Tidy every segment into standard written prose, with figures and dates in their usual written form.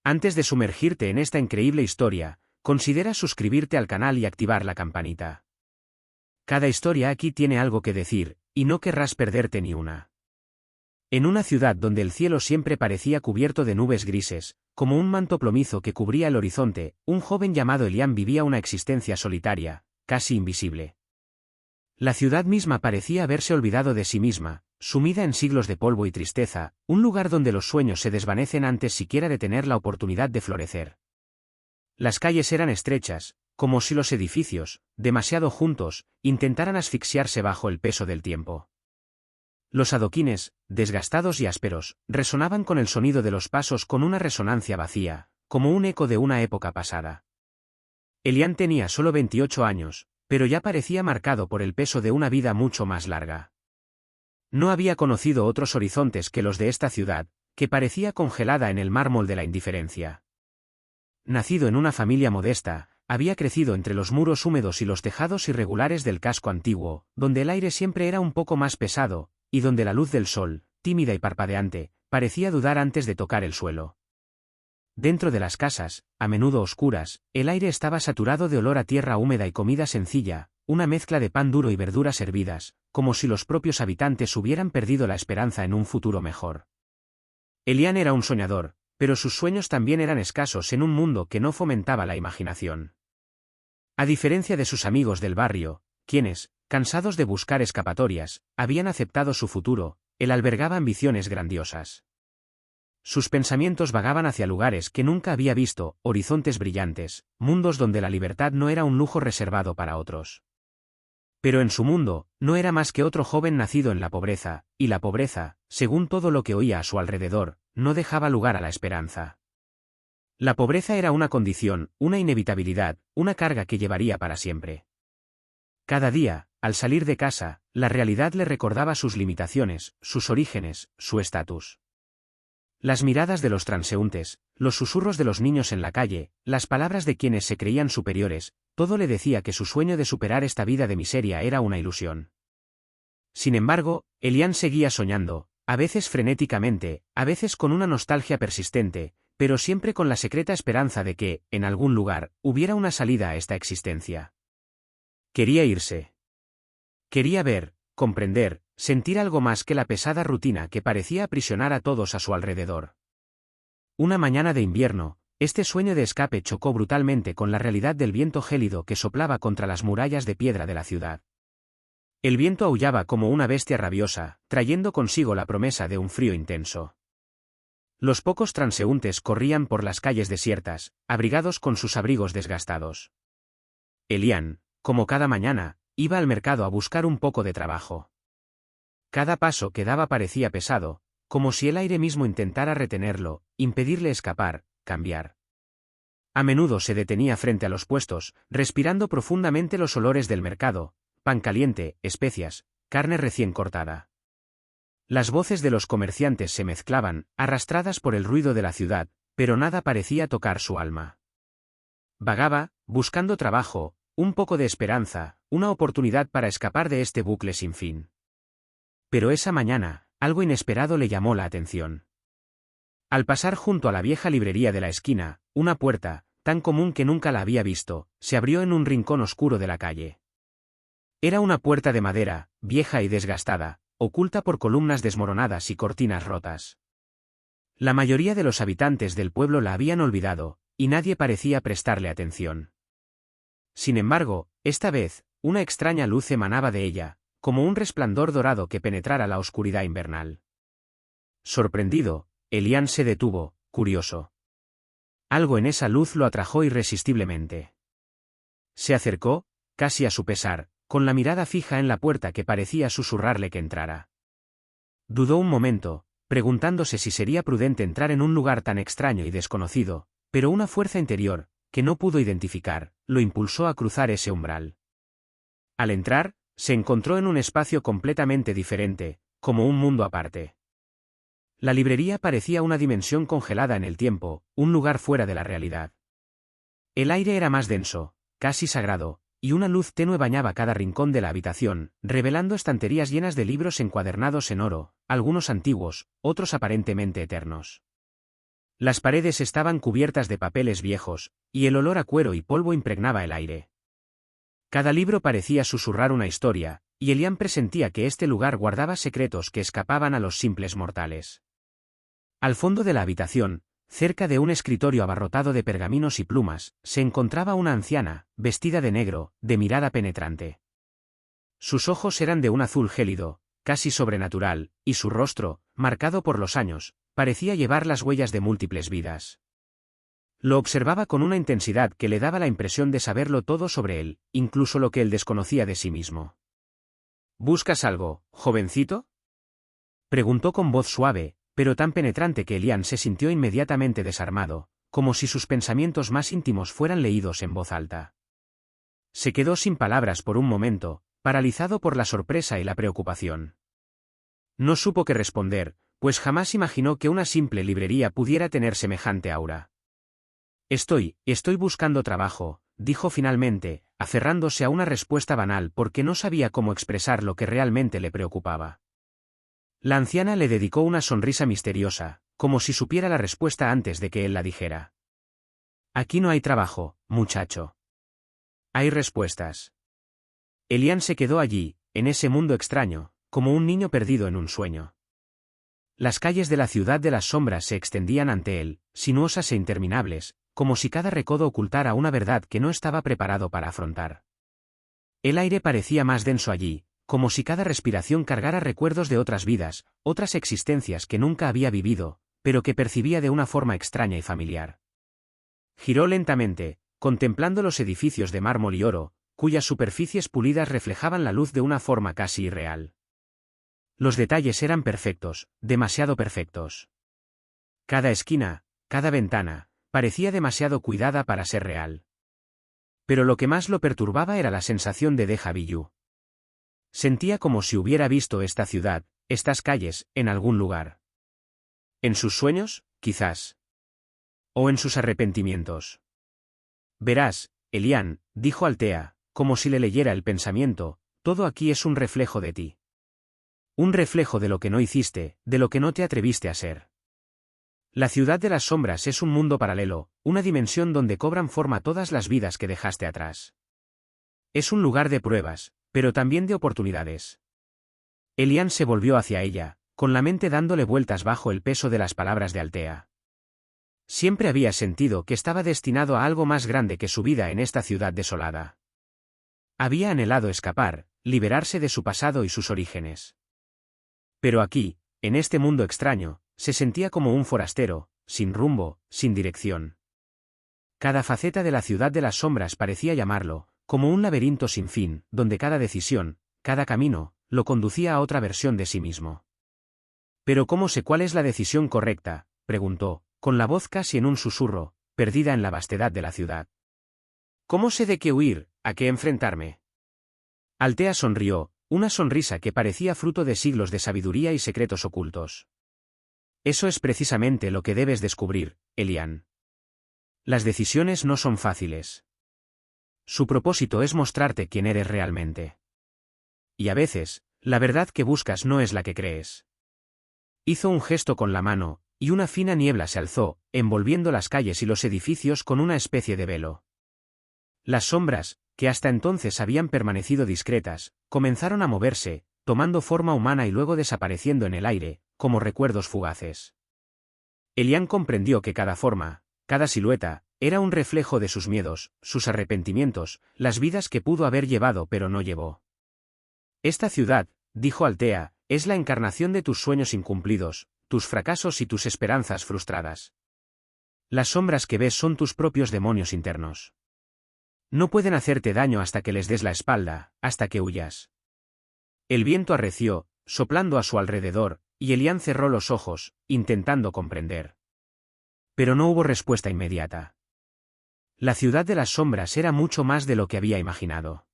Antes de sumergirte en esta increíble historia, considera suscribirte al canal y activar la campanita. Cada historia aquí tiene algo que decir, y no querrás perderte ni una. En una ciudad donde el cielo siempre parecía cubierto de nubes grises, como un manto plomizo que cubría el horizonte, un joven llamado Elian vivía una existencia solitaria, casi invisible. La ciudad misma parecía haberse olvidado de sí misma, sumida en siglos de polvo y tristeza, un lugar donde los sueños se desvanecen antes siquiera de tener la oportunidad de florecer. Las calles eran estrechas, como si los edificios, demasiado juntos, intentaran asfixiarse bajo el peso del tiempo. Los adoquines, desgastados y ásperos, resonaban con el sonido de los pasos con una resonancia vacía, como un eco de una época pasada. Elian tenía solo 28 años, pero ya parecía marcado por el peso de una vida mucho más larga. No había conocido otros horizontes que los de esta ciudad, que parecía congelada en el mármol de la indiferencia. Nacido en una familia modesta, había crecido entre los muros húmedos y los tejados irregulares del casco antiguo, donde el aire siempre era un poco más pesado, y donde la luz del sol, tímida y parpadeante, parecía dudar antes de tocar el suelo. Dentro de las casas, a menudo oscuras, el aire estaba saturado de olor a tierra húmeda y comida sencilla, una mezcla de pan duro y verduras hervidas, como si los propios habitantes hubieran perdido la esperanza en un futuro mejor. Elian era un soñador, pero sus sueños también eran escasos en un mundo que no fomentaba la imaginación. A diferencia de sus amigos del barrio, quienes, cansados de buscar escapatorias, habían aceptado su futuro, él albergaba ambiciones grandiosas. Sus pensamientos vagaban hacia lugares que nunca había visto, horizontes brillantes, mundos donde la libertad no era un lujo reservado para otros. Pero en su mundo, no era más que otro joven nacido en la pobreza, y la pobreza, según todo lo que oía a su alrededor, no dejaba lugar a la esperanza. La pobreza era una condición, una inevitabilidad, una carga que llevaría para siempre. Cada día, al salir de casa, la realidad le recordaba sus limitaciones, sus orígenes, su estatus. Las miradas de los transeúntes, los susurros de los niños en la calle, las palabras de quienes se creían superiores, todo le decía que su sueño de superar esta vida de miseria era una ilusión. Sin embargo, Elian seguía soñando, a veces frenéticamente, a veces con una nostalgia persistente, pero siempre con la secreta esperanza de que, en algún lugar, hubiera una salida a esta existencia. Quería irse. Quería ver, comprender, sentir algo más que la pesada rutina que parecía aprisionar a todos a su alrededor. Una mañana de invierno, este sueño de escape chocó brutalmente con la realidad del viento gélido que soplaba contra las murallas de piedra de la ciudad. El viento aullaba como una bestia rabiosa, trayendo consigo la promesa de un frío intenso. Los pocos transeúntes corrían por las calles desiertas, abrigados con sus abrigos desgastados. Elian, como cada mañana, iba al mercado a buscar un poco de trabajo. Cada paso que daba parecía pesado, como si el aire mismo intentara retenerlo, impedirle escapar, cambiar. A menudo se detenía frente a los puestos, respirando profundamente los olores del mercado, pan caliente, especias, carne recién cortada. Las voces de los comerciantes se mezclaban, arrastradas por el ruido de la ciudad, pero nada parecía tocar su alma. Vagaba, buscando trabajo, un poco de esperanza, una oportunidad para escapar de este bucle sin fin. Pero esa mañana, algo inesperado le llamó la atención. Al pasar junto a la vieja librería de la esquina, una puerta, tan común que nunca la había visto, se abrió en un rincón oscuro de la calle. Era una puerta de madera, vieja y desgastada, oculta por columnas desmoronadas y cortinas rotas. La mayoría de los habitantes del pueblo la habían olvidado, y nadie parecía prestarle atención. Sin embargo, esta vez, una extraña luz emanaba de ella, como un resplandor dorado que penetrara la oscuridad invernal. Sorprendido, Elian se detuvo, curioso. Algo en esa luz lo atrajo irresistiblemente. Se acercó, casi a su pesar, con la mirada fija en la puerta que parecía susurrarle que entrara. Dudó un momento, preguntándose si sería prudente entrar en un lugar tan extraño y desconocido, pero una fuerza interior, que no pudo identificar, lo impulsó a cruzar ese umbral. Al entrar, se encontró en un espacio completamente diferente, como un mundo aparte. La librería parecía una dimensión congelada en el tiempo, un lugar fuera de la realidad. El aire era más denso, casi sagrado, y una luz tenue bañaba cada rincón de la habitación, revelando estanterías llenas de libros encuadernados en oro, algunos antiguos, otros aparentemente eternos. Las paredes estaban cubiertas de papeles viejos, y el olor a cuero y polvo impregnaba el aire. Cada libro parecía susurrar una historia, y Elian presentía que este lugar guardaba secretos que escapaban a los simples mortales. Al fondo de la habitación, cerca de un escritorio abarrotado de pergaminos y plumas, se encontraba una anciana, vestida de negro, de mirada penetrante. Sus ojos eran de un azul gélido, casi sobrenatural, y su rostro, marcado por los años, parecía llevar las huellas de múltiples vidas. Lo observaba con una intensidad que le daba la impresión de saberlo todo sobre él, incluso lo que él desconocía de sí mismo. ¿Buscas algo, jovencito?, preguntó con voz suave, pero tan penetrante que Elian se sintió inmediatamente desarmado, como si sus pensamientos más íntimos fueran leídos en voz alta. Se quedó sin palabras por un momento, paralizado por la sorpresa y la preocupación. No supo qué responder, pues jamás imaginó que una simple librería pudiera tener semejante aura. Estoy buscando trabajo, dijo finalmente, aferrándose a una respuesta banal porque no sabía cómo expresar lo que realmente le preocupaba. La anciana le dedicó una sonrisa misteriosa, como si supiera la respuesta antes de que él la dijera. Aquí no hay trabajo, muchacho. Hay respuestas. Elian se quedó allí, en ese mundo extraño, como un niño perdido en un sueño. Las calles de la ciudad de las sombras se extendían ante él, sinuosas e interminables, como si cada recodo ocultara una verdad que no estaba preparado para afrontar. El aire parecía más denso allí, como si cada respiración cargara recuerdos de otras vidas, otras existencias que nunca había vivido, pero que percibía de una forma extraña y familiar. Giró lentamente, contemplando los edificios de mármol y oro, cuyas superficies pulidas reflejaban la luz de una forma casi irreal. Los detalles eran perfectos, demasiado perfectos. Cada esquina, cada ventana, parecía demasiado cuidada para ser real. Pero lo que más lo perturbaba era la sensación de déjà vu. Sentía como si hubiera visto esta ciudad, estas calles, en algún lugar. ¿En sus sueños, quizás? ¿O en sus arrepentimientos? Verás, Elian, dijo Altea, como si le leyera el pensamiento, todo aquí es un reflejo de ti. Un reflejo de lo que no hiciste, de lo que no te atreviste a ser. La ciudad de las sombras es un mundo paralelo, una dimensión donde cobran forma todas las vidas que dejaste atrás. Es un lugar de pruebas, pero también de oportunidades. Elian se volvió hacia ella, con la mente dándole vueltas bajo el peso de las palabras de Altea. Siempre había sentido que estaba destinado a algo más grande que su vida en esta ciudad desolada. Había anhelado escapar, liberarse de su pasado y sus orígenes. Pero aquí, en este mundo extraño, se sentía como un forastero, sin rumbo, sin dirección. Cada faceta de la ciudad de las sombras parecía llamarlo, como un laberinto sin fin, donde cada decisión, cada camino, lo conducía a otra versión de sí mismo. «¿Pero cómo sé cuál es la decisión correcta?», preguntó, con la voz casi en un susurro, perdida en la vastedad de la ciudad. «¿Cómo sé de qué huir, a qué enfrentarme?». Altea sonrió, una sonrisa que parecía fruto de siglos de sabiduría y secretos ocultos. «Eso es precisamente lo que debes descubrir, Elian. Las decisiones no son fáciles. Su propósito es mostrarte quién eres realmente. Y a veces, la verdad que buscas no es la que crees». Hizo un gesto con la mano, y una fina niebla se alzó, envolviendo las calles y los edificios con una especie de velo. Las sombras, que hasta entonces habían permanecido discretas, comenzaron a moverse, tomando forma humana y luego desapareciendo en el aire, como recuerdos fugaces. Elian comprendió que cada forma, cada silueta, era un reflejo de sus miedos, sus arrepentimientos, las vidas que pudo haber llevado pero no llevó. «Esta ciudad», dijo Altea, «es la encarnación de tus sueños incumplidos, tus fracasos y tus esperanzas frustradas. Las sombras que ves son tus propios demonios internos. No pueden hacerte daño hasta que les des la espalda, hasta que huyas». El viento arreció, soplando a su alrededor, y Elian cerró los ojos, intentando comprender. Pero no hubo respuesta inmediata. La ciudad de las sombras era mucho más de lo que había imaginado.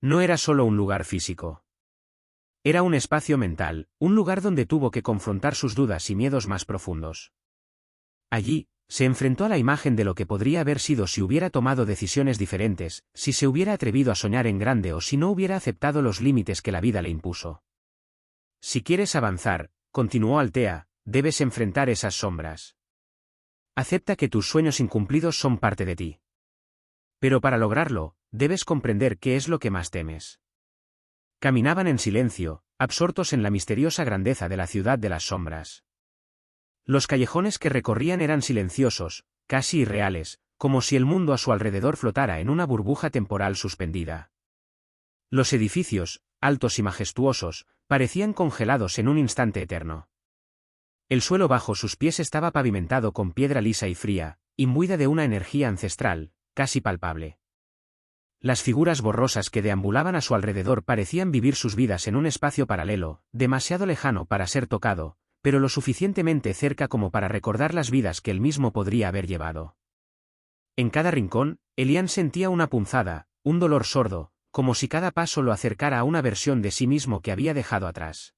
No era solo un lugar físico. Era un espacio mental, un lugar donde tuvo que confrontar sus dudas y miedos más profundos. Allí, se enfrentó a la imagen de lo que podría haber sido si hubiera tomado decisiones diferentes, si se hubiera atrevido a soñar en grande o si no hubiera aceptado los límites que la vida le impuso. «Si quieres avanzar», continuó Altea, «debes enfrentar esas sombras. Acepta que tus sueños incumplidos son parte de ti. Pero para lograrlo, debes comprender qué es lo que más temes. Caminaban en silencio, absortos en la misteriosa grandeza de la ciudad de las sombras. Los callejones que recorrían eran silenciosos, casi irreales, como si el mundo a su alrededor flotara en una burbuja temporal suspendida. Los edificios, altos y majestuosos, parecían congelados en un instante eterno. El suelo bajo sus pies estaba pavimentado con piedra lisa y fría, imbuida de una energía ancestral, casi palpable. Las figuras borrosas que deambulaban a su alrededor parecían vivir sus vidas en un espacio paralelo, demasiado lejano para ser tocado, pero lo suficientemente cerca como para recordar las vidas que él mismo podría haber llevado. En cada rincón, Elian sentía una punzada, un dolor sordo, como si cada paso lo acercara a una versión de sí mismo que había dejado atrás.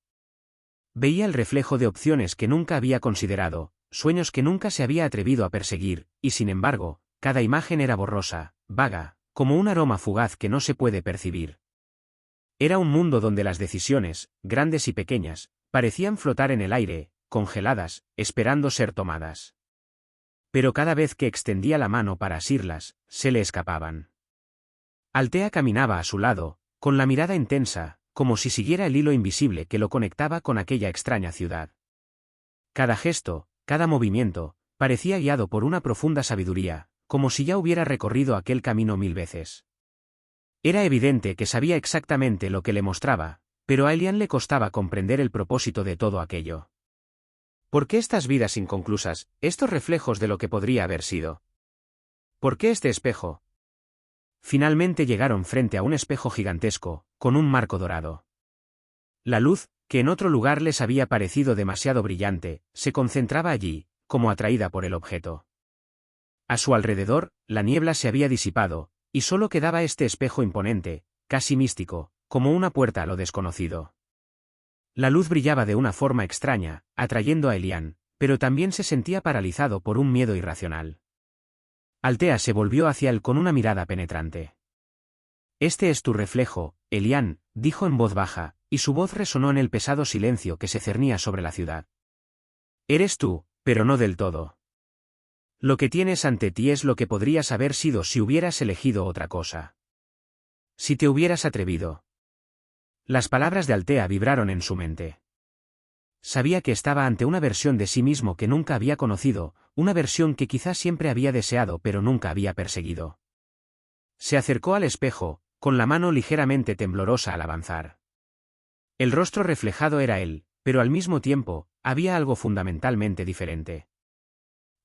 Veía el reflejo de opciones que nunca había considerado, sueños que nunca se había atrevido a perseguir, y sin embargo, cada imagen era borrosa, vaga, como un aroma fugaz que no se puede percibir. Era un mundo donde las decisiones, grandes y pequeñas, parecían flotar en el aire, congeladas, esperando ser tomadas. Pero cada vez que extendía la mano para asirlas, se le escapaban. Altea caminaba a su lado, con la mirada intensa, como si siguiera el hilo invisible que lo conectaba con aquella extraña ciudad. Cada gesto, cada movimiento, parecía guiado por una profunda sabiduría, como si ya hubiera recorrido aquel camino 1000 veces. Era evidente que sabía exactamente lo que le mostraba, pero a Elian le costaba comprender el propósito de todo aquello. ¿Por qué estas vidas inconclusas, estos reflejos de lo que podría haber sido? ¿Por qué este espejo? Finalmente llegaron frente a un espejo gigantesco, con un marco dorado. La luz, que en otro lugar les había parecido demasiado brillante, se concentraba allí, como atraída por el objeto. A su alrededor, la niebla se había disipado, y solo quedaba este espejo imponente, casi místico, como una puerta a lo desconocido. La luz brillaba de una forma extraña, atrayendo a Elian, pero también se sentía paralizado por un miedo irracional. Altea se volvió hacia él con una mirada penetrante. «Este es tu reflejo, Elian», dijo en voz baja, y su voz resonó en el pesado silencio que se cernía sobre la ciudad. «Eres tú, pero no del todo. Lo que tienes ante ti es lo que podrías haber sido si hubieras elegido otra cosa. Si te hubieras atrevido». Las palabras de Altea vibraron en su mente. Sabía que estaba ante una versión de sí mismo que nunca había conocido, una versión que quizás siempre había deseado pero nunca había perseguido. Se acercó al espejo, con la mano ligeramente temblorosa al avanzar. El rostro reflejado era él, pero al mismo tiempo, había algo fundamentalmente diferente.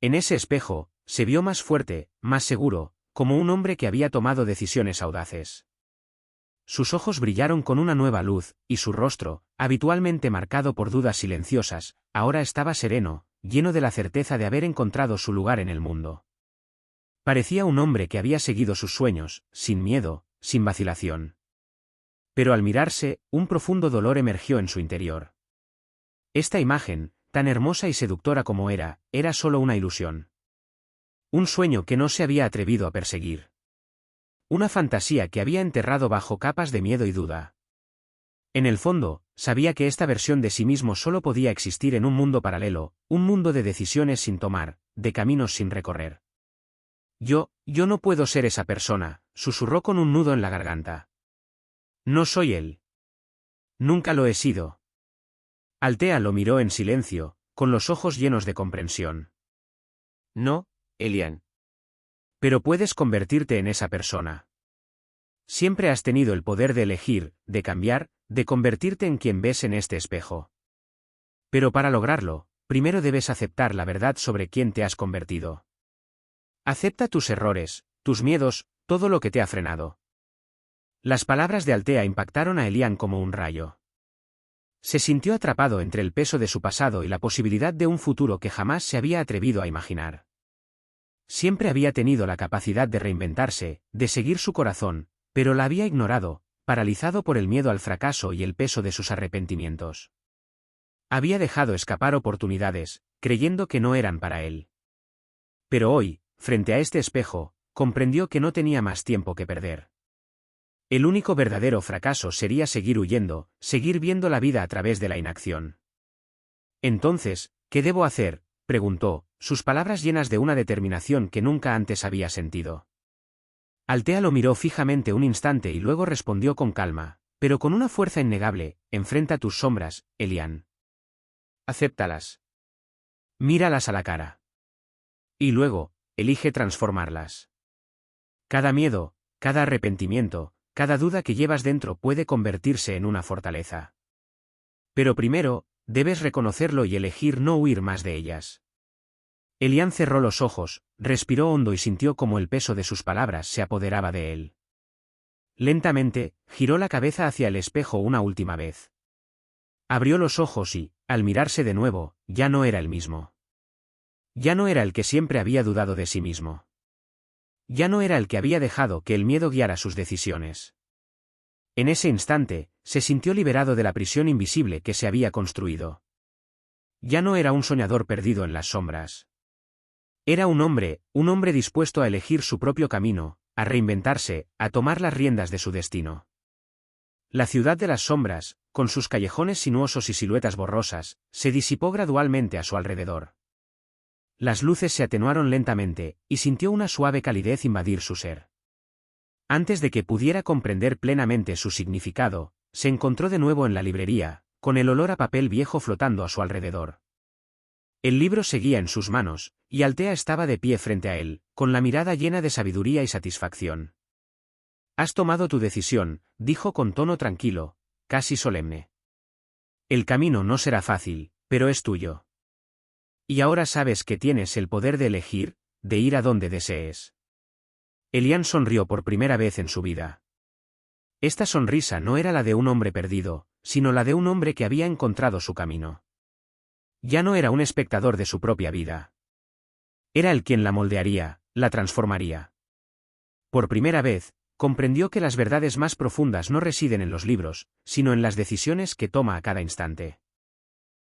En ese espejo, se vio más fuerte, más seguro, como un hombre que había tomado decisiones audaces. Sus ojos brillaron con una nueva luz, y su rostro, habitualmente marcado por dudas silenciosas, ahora estaba sereno, lleno de la certeza de haber encontrado su lugar en el mundo. Parecía un hombre que había seguido sus sueños, sin miedo, sin vacilación. Pero al mirarse, un profundo dolor emergió en su interior. Esta imagen, tan hermosa y seductora como era solo una ilusión. Un sueño que no se había atrevido a perseguir. Una fantasía que había enterrado bajo capas de miedo y duda. En el fondo, sabía que esta versión de sí mismo solo podía existir en un mundo paralelo, un mundo de decisiones sin tomar, de caminos sin recorrer. Yo no puedo ser esa persona, susurró con un nudo en la garganta. No soy él. Nunca lo he sido. Altea lo miró en silencio, con los ojos llenos de comprensión. No, Elian. Pero puedes convertirte en esa persona. Siempre has tenido el poder de elegir, de cambiar, de convertirte en quien ves en este espejo. Pero para lograrlo, primero debes aceptar la verdad sobre quién te has convertido. Acepta tus errores, tus miedos, todo lo que te ha frenado. Las palabras de Altea impactaron a Elian como un rayo. Se sintió atrapado entre el peso de su pasado y la posibilidad de un futuro que jamás se había atrevido a imaginar. Siempre había tenido la capacidad de reinventarse, de seguir su corazón, pero la había ignorado, paralizado por el miedo al fracaso y el peso de sus arrepentimientos. Había dejado escapar oportunidades, creyendo que no eran para él. Pero hoy, frente a este espejo, comprendió que no tenía más tiempo que perder. El único verdadero fracaso sería seguir huyendo, seguir viendo la vida a través de la inacción. Entonces, ¿qué debo hacer?, preguntó, sus palabras llenas de una determinación que nunca antes había sentido. Altea lo miró fijamente un instante y luego respondió con calma, pero con una fuerza innegable: enfrenta tus sombras, Elian. Acéptalas. Míralas a la cara. Y luego, elige transformarlas. Cada miedo, cada arrepentimiento, cada duda que llevas dentro puede convertirse en una fortaleza. Pero primero, debes reconocerlo y elegir no huir más de ellas. Elian cerró los ojos, respiró hondo y sintió cómo el peso de sus palabras se apoderaba de él. Lentamente, giró la cabeza hacia el espejo una última vez. Abrió los ojos y, al mirarse de nuevo, ya no era el mismo. Ya no era el que siempre había dudado de sí mismo. Ya no era el que había dejado que el miedo guiara sus decisiones. En ese instante, se sintió liberado de la prisión invisible que se había construido. Ya no era un soñador perdido en las sombras. Era un hombre dispuesto a elegir su propio camino, a reinventarse, a tomar las riendas de su destino. La ciudad de las sombras, con sus callejones sinuosos y siluetas borrosas, se disipó gradualmente a su alrededor. Las luces se atenuaron lentamente, y sintió una suave calidez invadir su ser. Antes de que pudiera comprender plenamente su significado, se encontró de nuevo en la librería, con el olor a papel viejo flotando a su alrededor. El libro seguía en sus manos, y Altea estaba de pie frente a él, con la mirada llena de sabiduría y satisfacción. «Has tomado tu decisión», dijo con tono tranquilo, casi solemne. «El camino no será fácil, pero es tuyo. Y ahora sabes que tienes el poder de elegir, de ir a donde desees». Elian sonrió por primera vez en su vida. Esta sonrisa no era la de un hombre perdido, sino la de un hombre que había encontrado su camino. Ya no era un espectador de su propia vida. Era él quien la moldearía, la transformaría. Por primera vez, comprendió que las verdades más profundas no residen en los libros, sino en las decisiones que toma a cada instante.